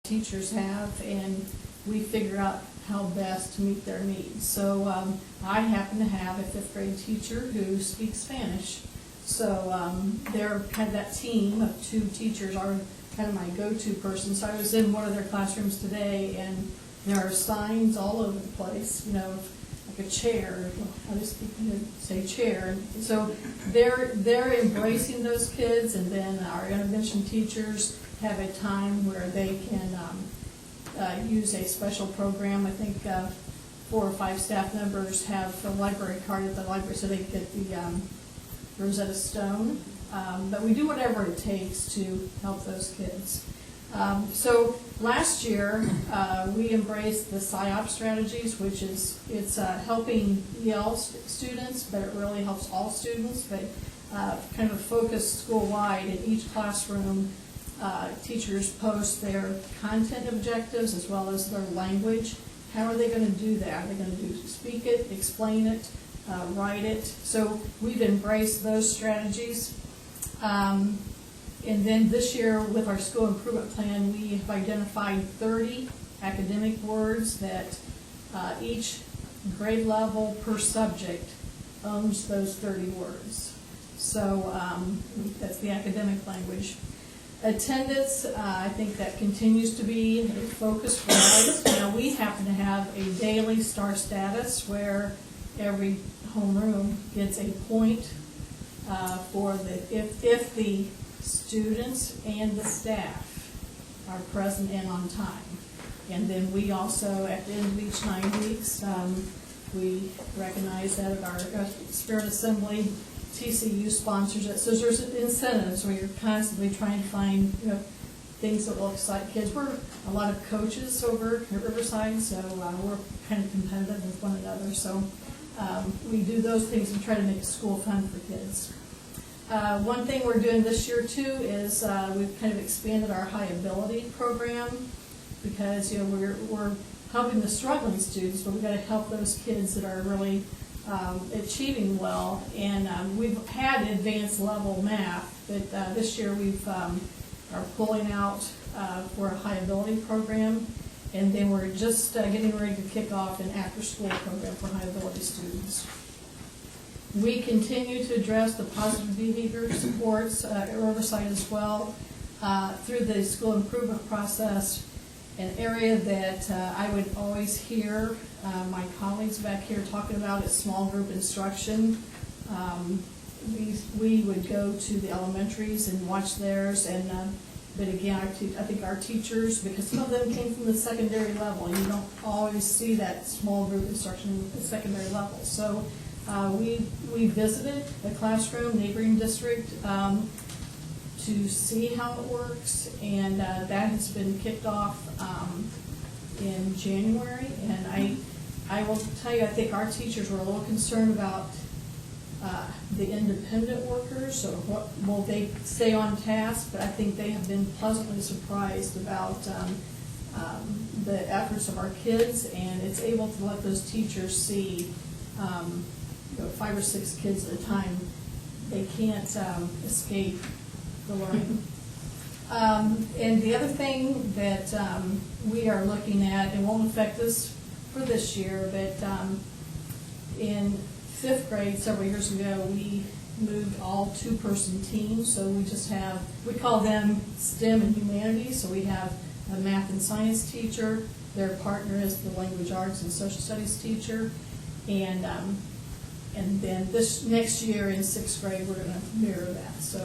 teachers have, and we figure out how best to meet their needs. So I happen to have a fifth grade teacher who speaks Spanish. So they're kind of that team of two teachers are kind of my go-to person. So I was in one of their classrooms today, and there are signs all over the place, you know, like a chair. I just say chair. And so they're embracing those kids, and then our intervention teachers have a time where they can use a special program. I think 4 or 5 staff members have a library card at the library so they can get the Rosetta Stone. But we do whatever it takes to help those kids. So last year we embraced the PSYOP strategies, which is helping EL students, but it really helps all students. But kind of focused school-wide in each classroom. Teachers post their content objectives as well as their language. How are they going to do that? Are they going to speak it, explain it, write it? So we've embraced those strategies. And then this year with our school improvement plan, we have identified 30 academic words that each grade level per subject owns those 30 words. So that's the academic language. Attendance, I think that continues to be a focus for us. Now, we happen to have a daily star status where every homeroom gets a point for if the students and the staff are present and on time. And then we also, at the end of each 9 weeks, we recognize that at our Spirit Assembly, TCU sponsors it. So there's incentives where you're constantly trying to find things that will excite kids. We're a lot of coaches over at Riverside, so we're kind of competitive with one another. So we do those things and try to make school fun for kids. One thing we're doing this year too is we've kind of expanded our high ability program because we're helping the struggling students, but we've got to help those kids that are really achieving well. And we've had advanced level math, but this year we've are pulling out for a high ability program, and then we're just getting ready to kick off an after school program for high ability students. We continue to address the positive behavior supports at Riverside as well through the school improvement process. An area that I would always hear my colleagues back here talking about is small group instruction. We would go to the elementaries and watch theirs, and but again, I think our teachers, because some of them came from the secondary level, and you don't always see that small group instruction at the secondary level. So we visited a classroom, neighboring district, to see how it works, and that has been kicked off in January. And I will tell you, I think our teachers were a little concerned about the independent workers, so what will they stay on task, but I think they have been pleasantly surprised about the efforts of our kids, and it's able to let those teachers see 5 or 6 kids at a time. They can't escape the learning. And the other thing that we are looking at, and won't affect us for this year, but in 5th grade several years ago, we moved all 2-person teams. So we call them STEM and humanities. So we have a math and science teacher. Their partner is the language arts and social studies teacher. And then this next year in 6th grade, we're going to mirror that. So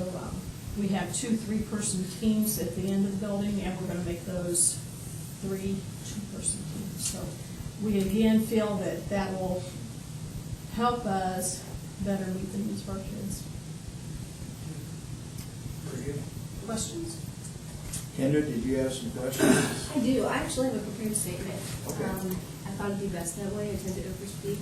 we have 2 3-person teams at the end of the building, and we're going to make those 3 2-person teams. So we again feel that will help us better meet the needs of our kids. Very good. Questions? Kendra, did you have some questions? I do. I actually have a prepared statement. Okay. I thought it'd be best that way. I tend to overspeak.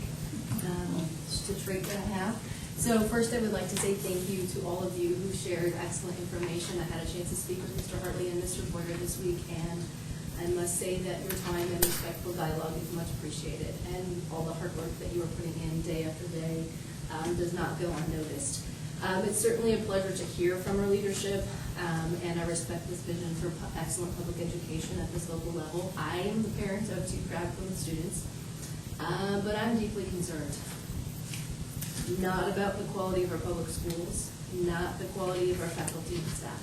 Just a trait that I have. So first I would like to say thank you to all of you who shared excellent information. I had a chance to speak with Mr. Hartley and Mr. Boyer this week, and I must say that your time and respectful dialogue is much appreciated, and all the hard work that you are putting in day after day does not go unnoticed. It's certainly a pleasure to hear from our leadership. and I respect this vision for excellent public education at this local level. I am the parent of 2 proud Plymouth students, but I'm deeply concerned. Not about the quality of our public schools, not the quality of our faculty and staff.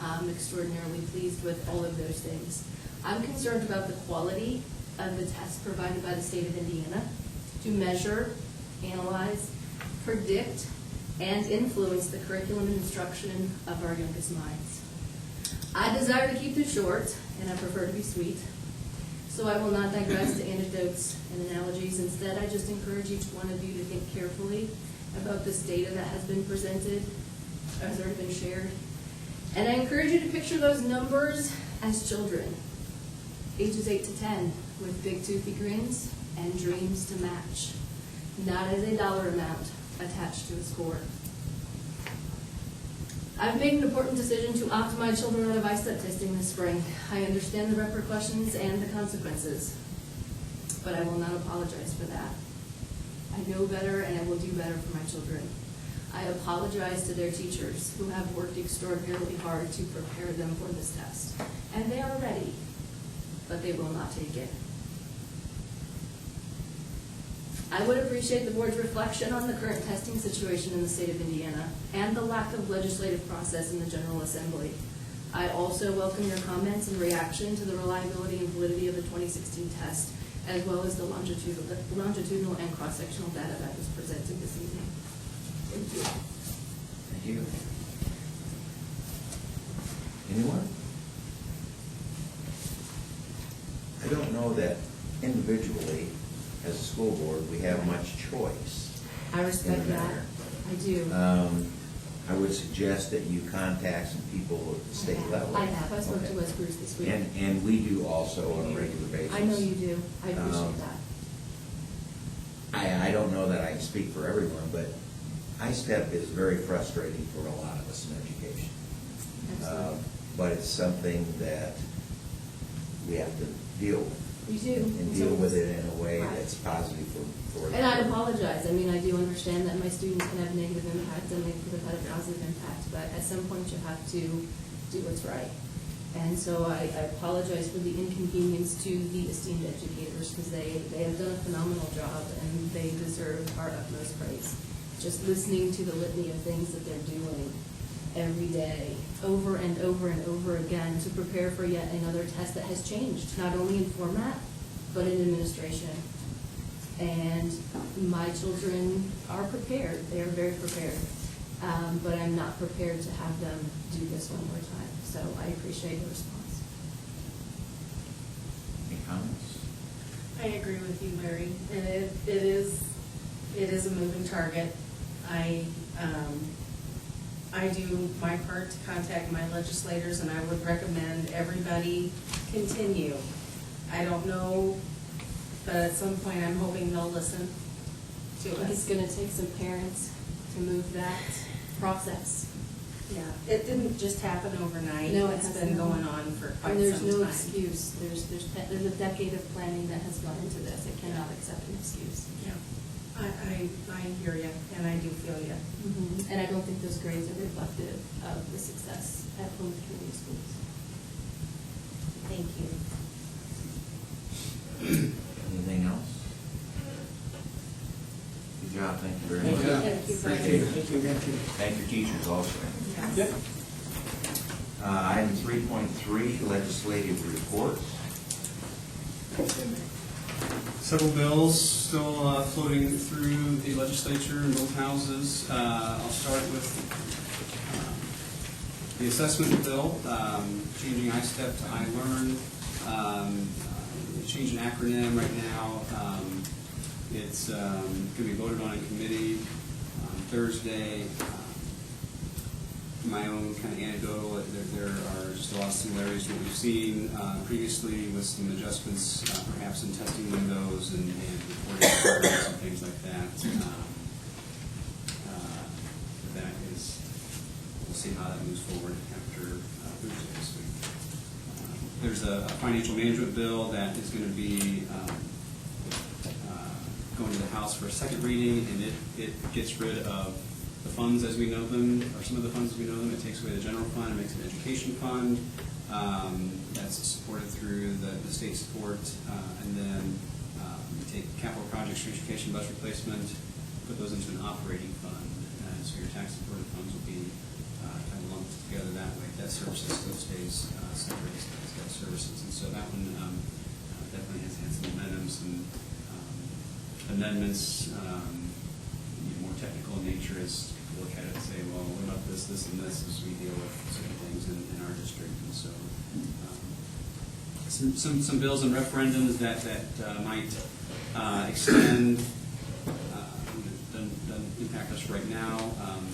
I'm extraordinarily pleased with all of those things. I'm concerned about the quality of the tests provided by the state of Indiana to measure, analyze, predict, and influence the curriculum and instruction of our youngest minds. I desire to keep this short, and I prefer to be sweet, so I will not digress to anecdotes and analogies. Instead, I just encourage each one of you to think carefully about this data that has been presented, has already been shared. And I encourage you to picture those numbers as children, ages 8 to 10, with big toothy grins and dreams to match, not as a dollar amount attached to a score. I've made an important decision to opt my children out of ISTEP testing this spring. I understand the repercussions and the consequences, but I will not apologize for that. I know better, and I will do better for my children. I apologize to their teachers who have worked extraordinarily hard to prepare them for this test, and they are ready, but they will not take it. I would appreciate the board's reflection on the current testing situation in the state of Indiana and the lack of legislative process in the General Assembly. I also welcome your comments and reaction to the reliability and validity of the 2016 test, as well as the longitudinal and cross-sectional data that was presented this evening. Thank you. Thank you. Anyone? I don't know that individually, as a school board, we have much choice. I respect in the that. matter. I do. I would suggest that you contact some people at the state level. I have. I spoke Okay. to Wes Bruce this week. And we do also on a regular basis. I know you do. I appreciate that. I don't know that I can speak for everyone, but ISTEP is very frustrating for a lot of us in education. Absolutely. But it's something that we have to deal with. You do. And deal with it in a way Right. that's positive for And I apologize. I mean, I do understand that my students can have negative impact and they could have had a positive impact, but at some point you have to do what's right. And so I apologize for the inconvenience to the esteemed educators, because they have done a phenomenal job and they deserve our utmost praise. Just listening to the litany of things that they're doing every day, over and over and over again, to prepare for yet another test that has changed, not only in format, but in administration. And my children are prepared. They are very prepared. But I'm not prepared to have them do this one more time. So I appreciate your response. Any comments? I agree with you, Larry, and it is a moving target. I do my part to contact my legislators, and I would recommend everybody continue. I don't know, but at some point I'm hoping they'll listen to I think it's us. gonna take some parents to move that process. Yeah, it didn't just happen overnight. No, it It's hasn't. been going on for quite And there's some no time. excuse. There's a decade of planning that has gone into this. I cannot accept an excuse. Yeah, I hear you, and I do feel you. And I don't think those grades are reflective of the success at Plymouth Community Schools. Thank you. Anything else? Good job, thank you very much. Thank you. Appreciate it. Thank you. Thank your teachers also. Yes. Item 3.3, legislative reports. Several bills still floating through the legislature in both houses. I'll start with the assessment bill, changing ISTEP to iLearn. Change an acronym right now. It's going to be voted on in committee on Thursday. My own kind of anecdotal, there are just a lot of similarities to what we've seen previously, with some adjustments perhaps in testing windows and reporting requirements and things like that. That is, we'll see how that moves forward after Thursday this week. There's a financial management bill that is going to be going to the House for a second reading, and it gets rid of the funds as we know them, or some of the funds as we know them. It takes away the general fund and makes an education fund. That's supported through the state support. And then we take capital projects, transportation, bus replacement, put those into an operating fund. So your tax supported funds will be kind of lumped together that way. Debt services still stays separate as debt services. And so that one definitely has had some momentum, some amendments, more technical in nature as people look at it and say, well, what about this, this, and this as we deal with certain things in our district. And so some bills and referendums that might extend, doesn't impact us right now,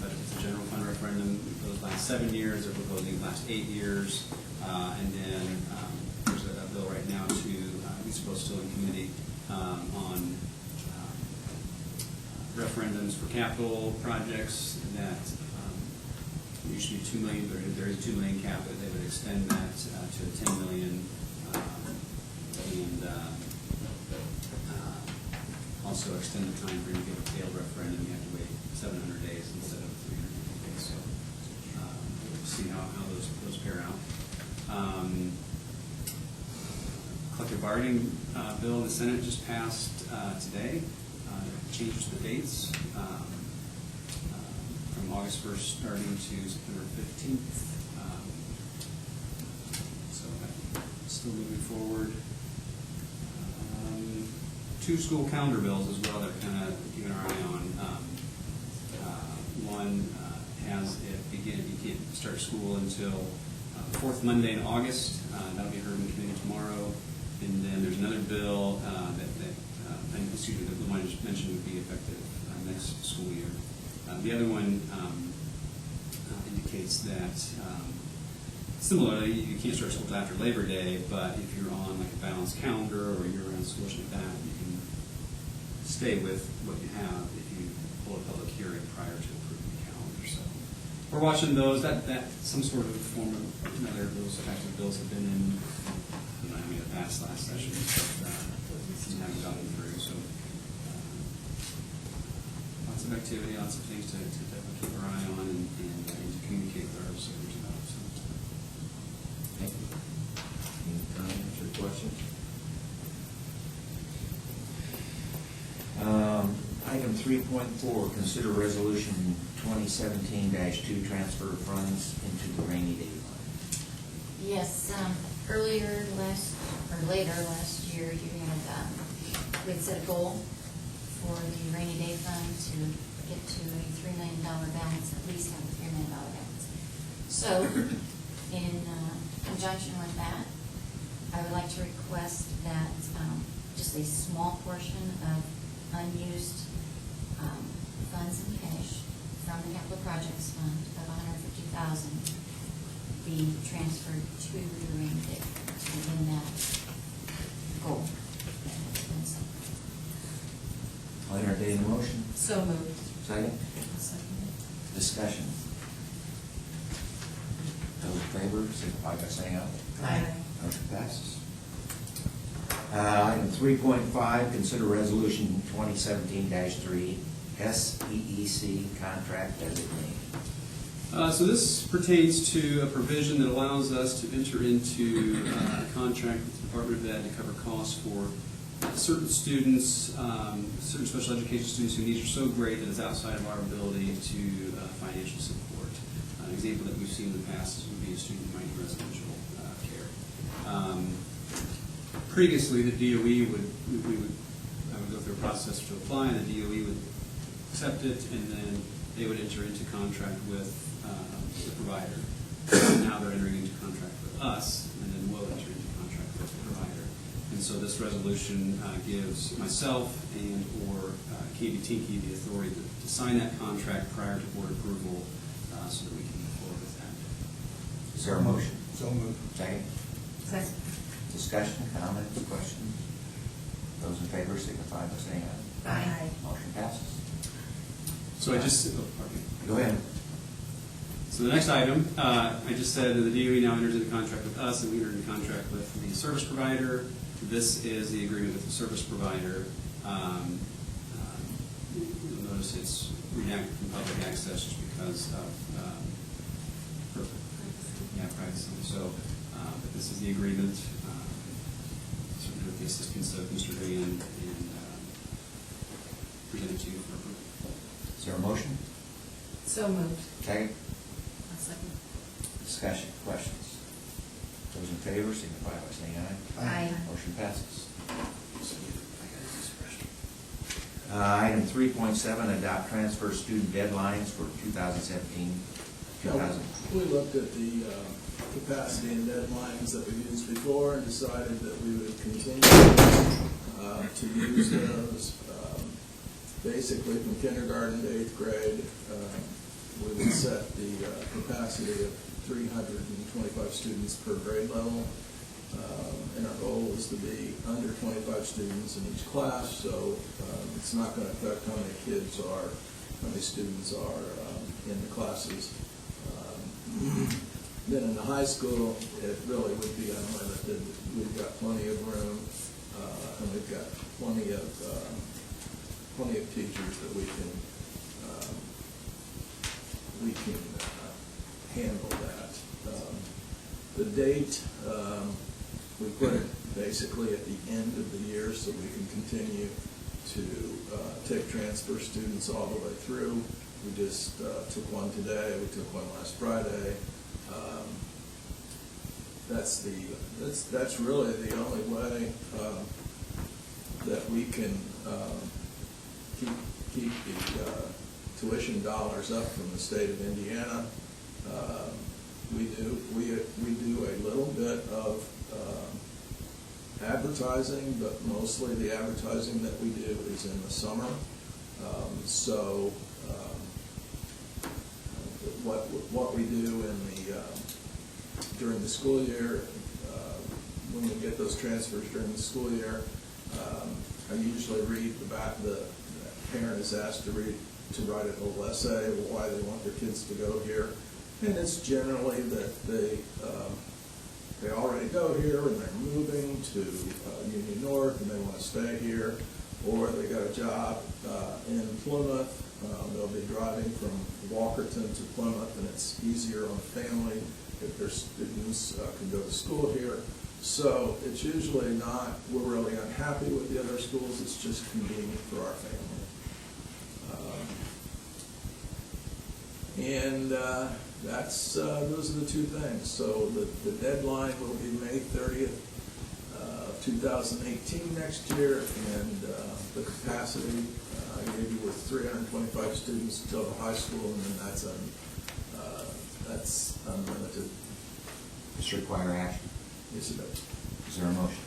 but it's a general fund referendum. Those last 7 years, they're proposing the last 8 years. And then there's a bill right now to, I suppose still in committee, on referendums for capital projects that usually 2 million, but there is a $2 million cap, but they would extend that to a $10 million, and also extend the time frame to give a failed referendum. You have to wait 700 days instead of 350 days. So we'll see how those pair out. Collective bargaining bill in the Senate just passed today. Changes the dates from August 1st starting to September 15th. So still moving forward. 2 school calendar bills as well that we're kind of keeping our eye on. One has it begin, you can't start school until the 4th Monday in August. That'll be heard in committee tomorrow. And then there's another bill excuse me, the one I just mentioned would be effective next school year. The other one indicates that similarly, you can't start school until after Labor Day, but if you're on like a balanced calendar or you're on school like that, you can stay with what you have if you hold a public hearing prior to approving the calendar. So we're watching those. That some sort of form of another those types of bills have been in. I mean, the past last session, but haven't gotten through. So lots of activity, lots of things to definitely keep our eye on and to communicate with our legislators about. So. Thank you. Any comments or questions? Item 3.4, consider resolution 2017-2, transfer of funds into the rainy day fund. Yes, later last year, we had set a goal for the rainy day fund to get to a $3 million balance, at least have a $3 million balance. So, in conjunction with that, I would like to request that just a small portion of unused funds and cash from the capital projects fund of $150,000 be transferred to the rainy day within that goal. I'll entertain a motion. So moved. Second. Discussion. Those in favor, signify by saying aye. Aye. Motion passes. Item 3.5, consider resolution 2017-3, SEEC contract designation. So this pertains to a provision that allows us to enter into a contract with the Department of Ed to cover costs for certain students, certain special education students whose needs are so great that it's outside of our ability to financial support. An example that we've seen in the past would be a student who might need residential care. Previously, the DOE I would go through a process to apply, and the DOE would accept it, and then they would enter into contract with the provider. Now they're entering into contract with us, and then we'll enter into contract with the provider. And so this resolution gives myself and or KB Tinky the authority to sign that contract prior to board approval so that we can move forward with that. Is there a motion? So moved. Second. Second. Discussion, comments, questions? Those in favor signify by saying aye. Aye. Motion passes. So I just, pardon me. Go ahead. So the next item, I just said that the DOE now enters into contract with us, and we enter into contract with the service provider. This is the agreement with the service provider. you'll notice it's redacted from public access just because of, privacy. So, but this is the agreement, certainly with the assistance of Mr. Van, and presented to you for approval. Is there a motion? So moved. Second? A second. Discussion, questions? Those in favor signify by saying aye. Aye. Motion passes. Item 3.7, adopt transfer student deadlines for 2017, 2000. We looked at the capacity and deadlines that we've used before and decided that we would continue to use those. Basically, from kindergarten to 8th grade, we would set the capacity of 325 students per grade level. And our goal is to be under 25 students in each class, so it's not going to affect how many kids are, how many students are in the classes. Then in the high school, it really would be unlimited. We've got plenty of room, and we've got plenty of teachers that we can handle that. The date, we put it basically at the end of the year so we can continue to take transfer students all the way through. We just took one today, we took one last Friday. That's really the only way that we can keep the tuition dollars up from the state of Indiana. We do a little bit of advertising, but mostly the advertising that we do is in the summer. What we do during the school year, when we get those transfers during the school year, I usually read the parent is asked to write a little essay of why they want their kids to go here. And it's generally that they already go here and they're moving to Union North and they want to stay here, or they got a job in Plymouth. They'll be driving from Walkerton to Plymouth, and it's easier on the family if their students can go to school here. So it's usually not, we're really unhappy with the other schools, it's just convenient for our family. Those are the two things. So the deadline will be May 30th, 2018 next year, and the capacity I gave you was 325 students until the high school, and then that's unlimited. This require action. Yes, it does. Is there a motion?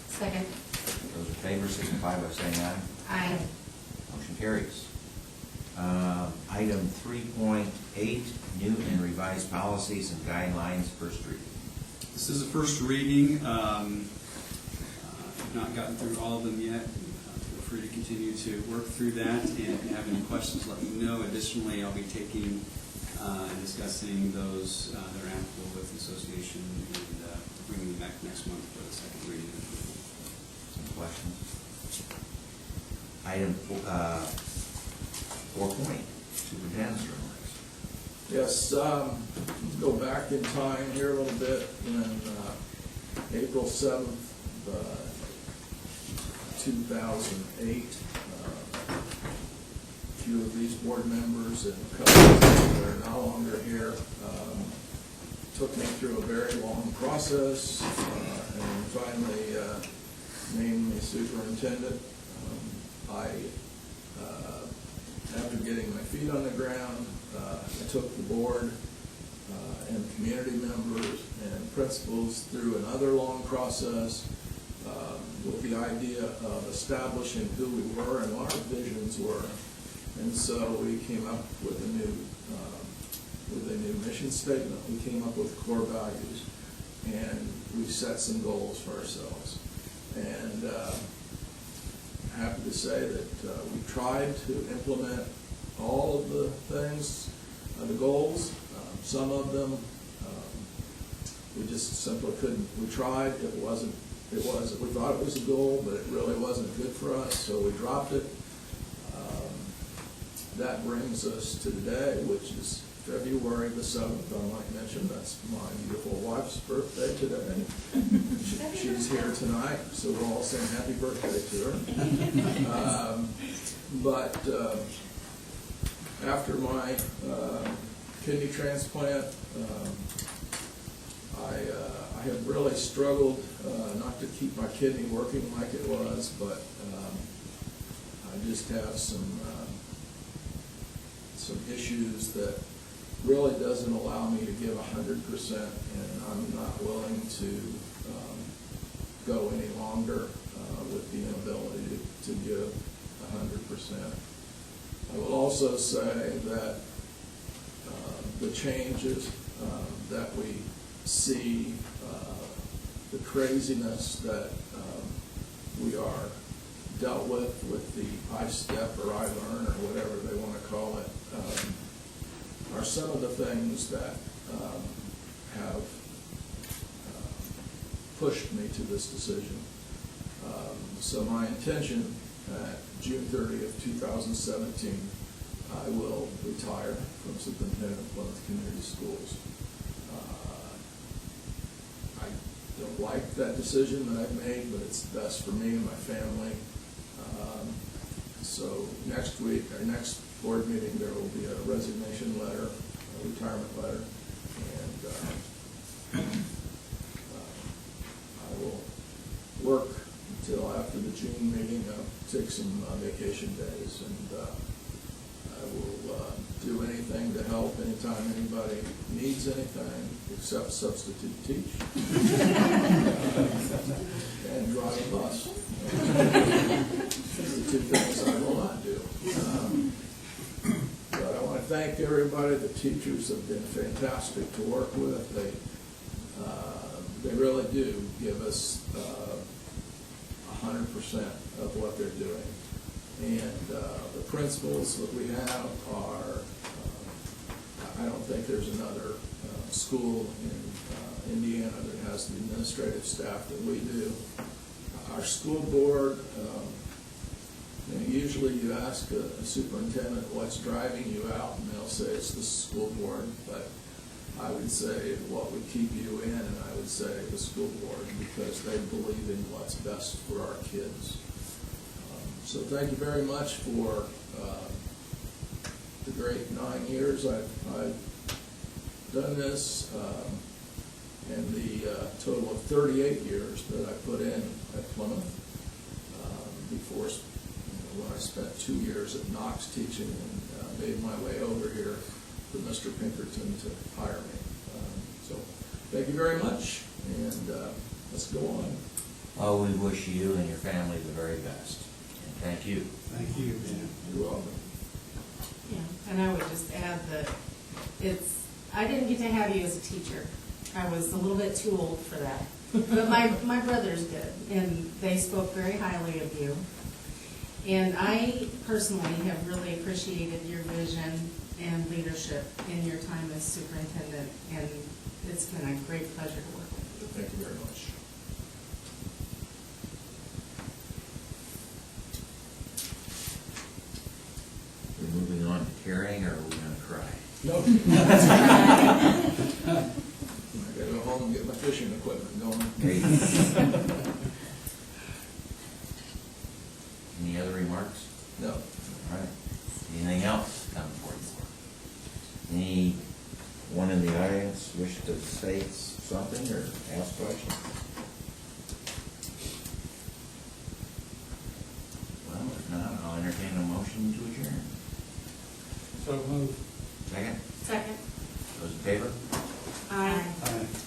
Second. Those in favor signify by saying aye. Aye. Motion carries. Item 3.8, new and revised policies and guidelines, first reading. This is a first reading. I've not gotten through all of them yet. Feel free to continue to work through that, and if you have any questions, let me know. Additionally, I'll be taking and discussing those that are applicable with the association and bringing them back next month for the second reading. Any questions? Item 4.0, superintendent's remarks. Yes, let's go back in time here a little bit. In April 7th, 2008, a few of these board members and a couple that are no longer here took me through a very long process and finally named me superintendent. After getting my feet on the ground, I took the board and community members and principals through another long process with the idea of establishing who we were and what our visions were. And so we came up with a new mission statement. We came up with core values, and we set some goals for ourselves. And happy to say that we tried to implement all of the things, the goals. Some of them we just simply couldn't. We tried. We thought it was a goal, but it really wasn't good for us, so we dropped it. that brings us to today, which is February the 7th. I might mention that's my beautiful wife's birthday today. She's here tonight, so we're all saying happy birthday to her. But after my kidney transplant, I have really struggled not to keep my kidney working like it was, but I just have some issues that really doesn't allow me to give 100%, and I'm not willing to go any longer with the inability to give 100%. I will also say that the changes that we see, the craziness that we are dealt with the I-STEP or I-LEARN or whatever they want to call it, are some of the things that have pushed me to this decision. So my intention at June 30th, 2017, I will retire from Superintendent of Plymouth Community Schools. I don't like that decision that I've made, but it's best for me and my family. So next week, our next board meeting, there will be a resignation letter, a retirement letter, and I will work until after the June meeting. I'll take some vacation days, and I will do anything to help anytime anybody needs anything, except substitute teach and drive a bus. The two things I will not do. But I want to thank everybody. The teachers have been fantastic to work with. They really do give us 100% of what they're doing. And the principals that we have are, I don't think there's another school in Indiana that has the administrative staff that we do. Our school board, usually you ask a superintendent what's driving you out, and they'll say it's the school board, but I would say what would keep you in, and I would say the school board, because they believe in what's best for our kids. So thank you very much for the great 9 years I've done this, and the total of 38 years that I put in at Plymouth before, when I spent 2 years at Knox teaching and made my way over here for Mr. Pinkerton to hire me. So thank you very much, and let's go on. Oh, we wish you and your family the very best. And thank you. Thank you, Dan. You're welcome. Yeah, and I would just add that I didn't get to have you as a teacher. I was a little bit too old for that. But my brothers did, and they spoke very highly of you. And I personally have really appreciated your vision and leadership in your time as superintendent, and it's been a great pleasure to work with you. Thank you very much. We're moving on to carrying, or are we going to cry? No. I gotta go home and get my fishing equipment going. Great. Any other remarks? No. All right. Anything else come before the board? Anyone in the audience wish to say something or ask questions? Well, if not, I'll entertain a motion to adjourn. So moved. Second? Second. Those in favor? Aye. Aye.